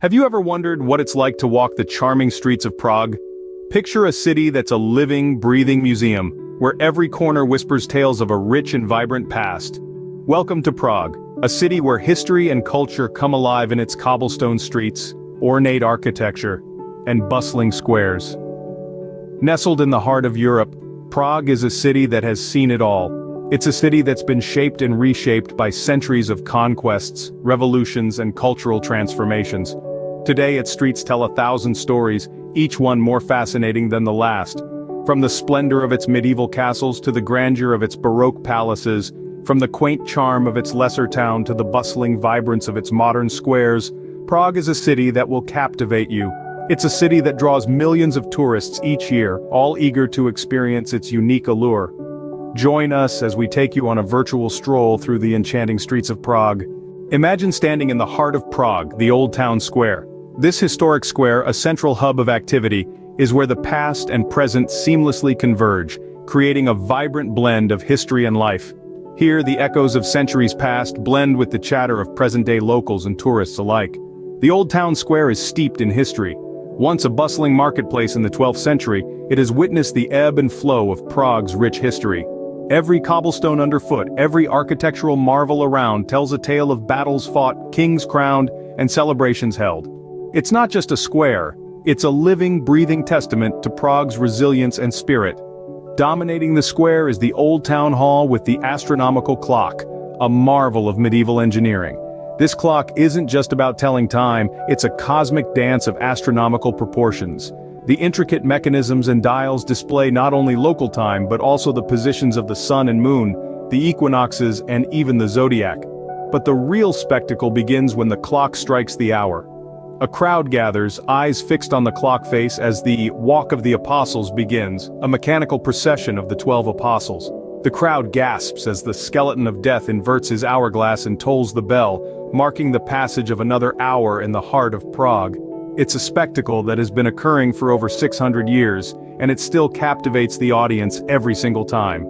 Have you ever wondered what it's like to walk the charming streets of Prague? Picture a city that's a living, breathing museum, where every corner whispers tales of a rich and vibrant past. Welcome to Prague, a city where history and culture come alive in its cobblestone streets, ornate architecture, and bustling squares. Nestled in the heart of Europe, Prague is a city that has seen it all. It's a city that's been shaped and reshaped by centuries of conquests, revolutions, and cultural transformations. Today its streets tell 1,000 stories, each one more fascinating than the last. From the splendor of its medieval castles to the grandeur of its Baroque palaces, from the quaint charm of its lesser town to the bustling vibrance of its modern squares, Prague is a city that will captivate you. It's a city that draws millions of tourists each year, all eager to experience its unique allure. Join us as we take you on a virtual stroll through the enchanting streets of Prague. Imagine standing in the heart of Prague, the Old Town Square. This historic square, a central hub of activity, is where the past and present seamlessly converge, creating a vibrant blend of history and life. Here, the echoes of centuries past blend with the chatter of present-day locals and tourists alike. The Old Town Square is steeped in history. Once a bustling marketplace in the 12th century, it has witnessed the ebb and flow of Prague's rich history. Every cobblestone underfoot, every architectural marvel around tells a tale of battles fought, kings crowned, and celebrations held. It's not just a square, it's a living, breathing testament to Prague's resilience and spirit. Dominating the square is the Old Town Hall with the astronomical clock, a marvel of medieval engineering. This clock isn't just about telling time, it's a cosmic dance of astronomical proportions. The intricate mechanisms and dials display not only local time but also the positions of the sun and moon, the equinoxes, and even the zodiac. But the real spectacle begins when the clock strikes the hour. A crowd gathers, eyes fixed on the clock face as the Walk of the Apostles begins, a mechanical procession of the 12 apostles. The crowd gasps as the skeleton of death inverts his hourglass and tolls the bell, marking the passage of another hour in the heart of Prague. It's a spectacle that has been occurring for over 600 years, and it still captivates the audience every single time.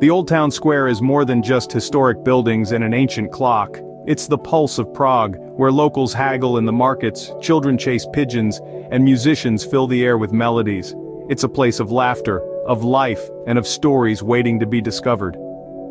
The Old Town Square is more than just historic buildings and an ancient clock. It's the pulse of Prague, where locals haggle in the markets, children chase pigeons, and musicians fill the air with melodies. It's a place of laughter, of life, and of stories waiting to be discovered.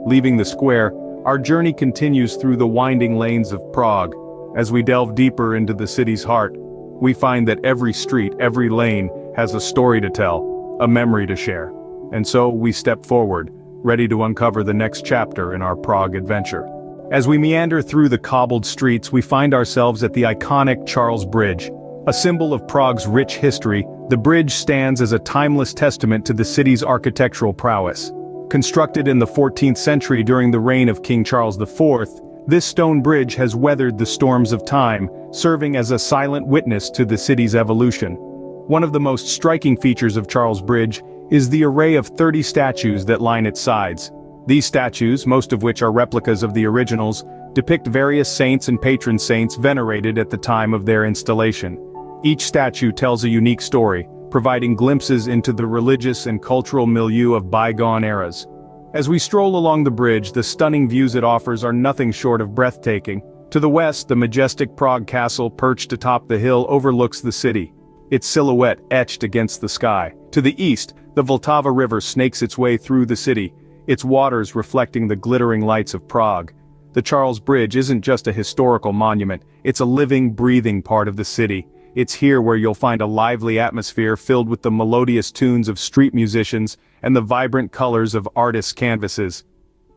Leaving the square, our journey continues through the winding lanes of Prague. As we delve deeper into the city's heart, we find that every street, every lane, has a story to tell, a memory to share. And so we step forward, ready to uncover the next chapter in our Prague adventure. As we meander through the cobbled streets, we find ourselves at the iconic Charles Bridge. A symbol of Prague's rich history, the bridge stands as a timeless testament to the city's architectural prowess. Constructed in the 14th century during the reign of King Charles IV, this stone bridge has weathered the storms of time, serving as a silent witness to the city's evolution. One of the most striking features of Charles Bridge is the array of 30 statues that line its sides. These statues, most of which are replicas of the originals, depict various saints and patron saints venerated at the time of their installation. Each statue tells a unique story, providing glimpses into the religious and cultural milieu of bygone eras. As we stroll along the bridge, the stunning views it offers are nothing short of breathtaking. To the west, the majestic Prague Castle perched atop the hill overlooks the city, its silhouette etched against the sky. To the east, the Vltava River snakes its way through the city, its waters reflecting the glittering lights of Prague. The Charles Bridge isn't just a historical monument, it's a living, breathing part of the city. It's here where you'll find a lively atmosphere filled with the melodious tunes of street musicians and the vibrant colors of artists' canvases.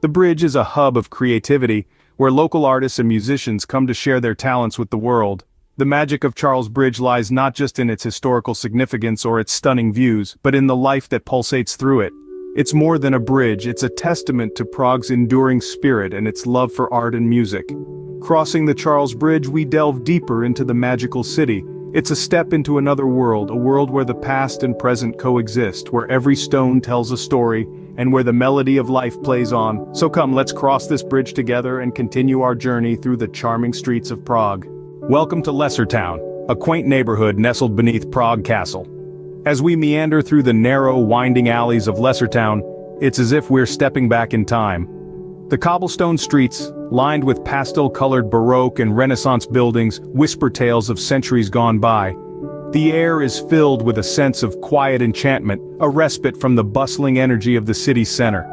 The bridge is a hub of creativity, where local artists and musicians come to share their talents with the world. The magic of Charles Bridge lies not just in its historical significance or its stunning views, but in the life that pulsates through it. It's more than a bridge, it's a testament to Prague's enduring spirit and its love for art and music. Crossing the Charles Bridge, we delve deeper into the magical city. It's a step into another world, a world where the past and present coexist, where every stone tells a story, and where the melody of life plays on. So come, let's cross this bridge together and continue our journey through the charming streets of Prague. Welcome to Lesser Town, a quaint neighborhood nestled beneath Prague Castle. As we meander through the narrow, winding alleys of Lesser Town, it's as if we're stepping back in time. The cobblestone streets, lined with pastel-colored Baroque and Renaissance buildings, whisper tales of centuries gone by. The air is filled with a sense of quiet enchantment, a respite from the bustling energy of the city's center.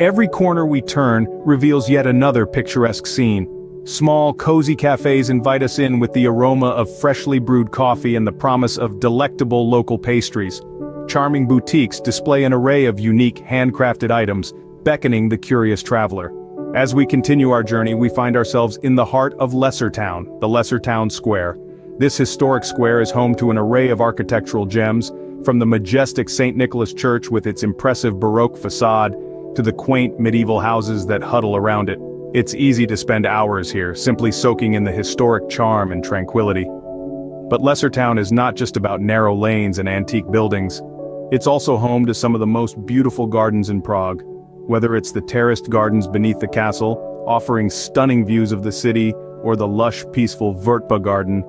Every corner we turn reveals yet another picturesque scene. Small, cozy cafes invite us in with the aroma of freshly brewed coffee and the promise of delectable local pastries. Charming boutiques display an array of unique, handcrafted items, beckoning the curious traveler. As we continue our journey, we find ourselves in the heart of Lessertown, the Lessertown Square. This historic square is home to an array of architectural gems, from the majestic St. Nicholas Church with its impressive Baroque facade, to the quaint medieval houses that huddle around it. It's easy to spend hours here, simply soaking in the historic charm and tranquility. But Lessertown is not just about narrow lanes and antique buildings. It's also home to some of the most beautiful gardens in Prague. Whether it's the terraced gardens beneath the castle, offering stunning views of the city, or the lush, peaceful Vrtba garden,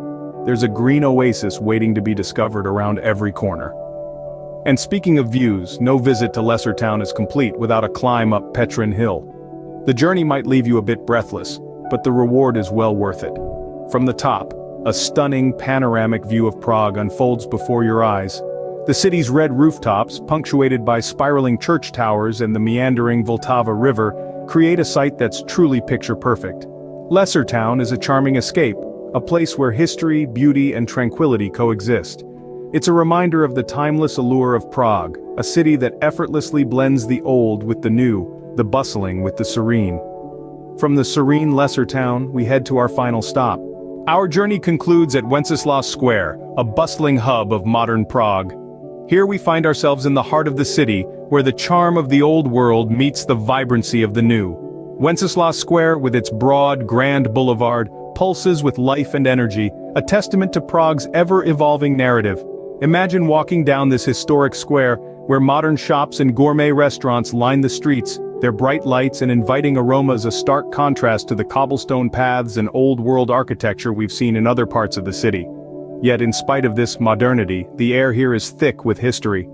there's a green oasis waiting to be discovered around every corner. And speaking of views, no visit to Lessertown is complete without a climb up Petrin Hill. The journey might leave you a bit breathless, but the reward is well worth it. From the top, a stunning panoramic view of Prague unfolds before your eyes. The city's red rooftops, punctuated by spiraling church towers and the meandering Vltava River, create a sight that's truly picture-perfect. Lessertown is a charming escape, a place where history, beauty, and tranquility coexist. It's a reminder of the timeless allure of Prague, a city that effortlessly blends the old with the new, the bustling with the serene. From the serene Lessertown, we head to our final stop. Our journey concludes at Wenceslas Square, a bustling hub of modern Prague. Here we find ourselves in the heart of the city, where the charm of the old world meets the vibrancy of the new. Wenceslas Square, with its broad, grand boulevard, pulses with life and energy, a testament to Prague's ever-evolving narrative. Imagine walking down this historic square, where modern shops and gourmet restaurants line the streets, their bright lights and inviting aromas a stark contrast to the cobblestone paths and old-world architecture we've seen in other parts of the city. Yet in spite of this modernity, the air here is thick with history.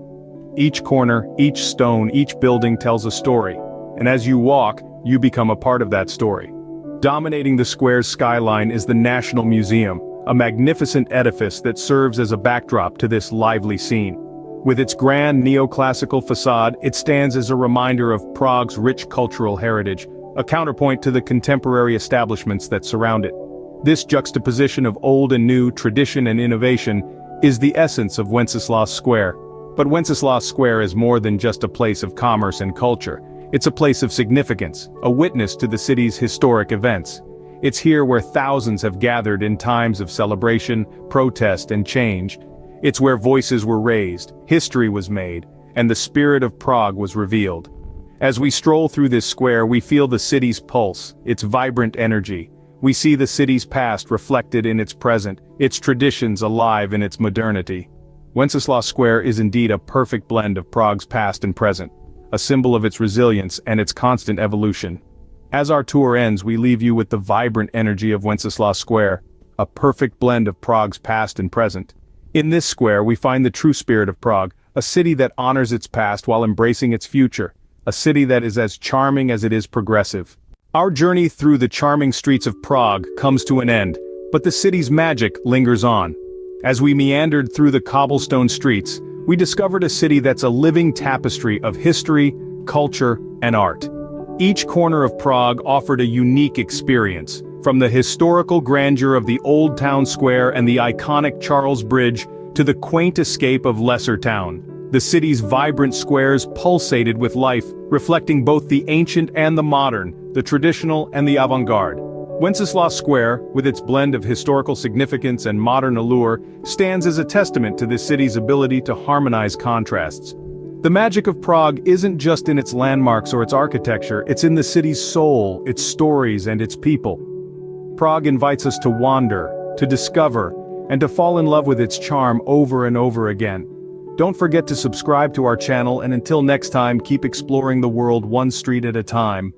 Each corner, each stone, each building tells a story, and as you walk, you become a part of that story. Dominating the square's skyline is the National Museum, a magnificent edifice that serves as a backdrop to this lively scene. With its grand neoclassical facade, it stands as a reminder of Prague's rich cultural heritage, a counterpoint to the contemporary establishments that surround it. This juxtaposition of old and new, tradition and innovation, is the essence of Wenceslas Square. But Wenceslas Square is more than just a place of commerce and culture. It's a place of significance, a witness to the city's historic events. It's here where thousands have gathered in times of celebration, protest, and change. It's where voices were raised, history was made, and the spirit of Prague was revealed. As we stroll through this square, we feel the city's pulse, its vibrant energy. We see the city's past reflected in its present, its traditions alive in its modernity. Wenceslas Square is indeed a perfect blend of Prague's past and present, a symbol of its resilience and its constant evolution. As our tour ends, we leave you with the vibrant energy of Wenceslas Square, a perfect blend of Prague's past and present. In this square, we find the true spirit of Prague, a city that honors its past while embracing its future, a city that is as charming as it is progressive. Our journey through the charming streets of Prague comes to an end, but the city's magic lingers on. As we meandered through the cobblestone streets, we discovered a city that's a living tapestry of history, culture, and art. Each corner of Prague offered a unique experience, from the historical grandeur of the Old Town Square and the iconic Charles Bridge to the quaint escape of Lessertown. The city's vibrant squares pulsated with life, reflecting both the ancient and the modern, the traditional and the avant-garde. Wenceslas Square, with its blend of historical significance and modern allure, stands as a testament to this city's ability to harmonize contrasts. The magic of Prague isn't just in its landmarks or its architecture, it's in the city's soul, its stories, and its people. Prague invites us to wander, to discover, and to fall in love with its charm over and over again. Don't forget to subscribe to our channel, and until next time, keep exploring the world one street at a time.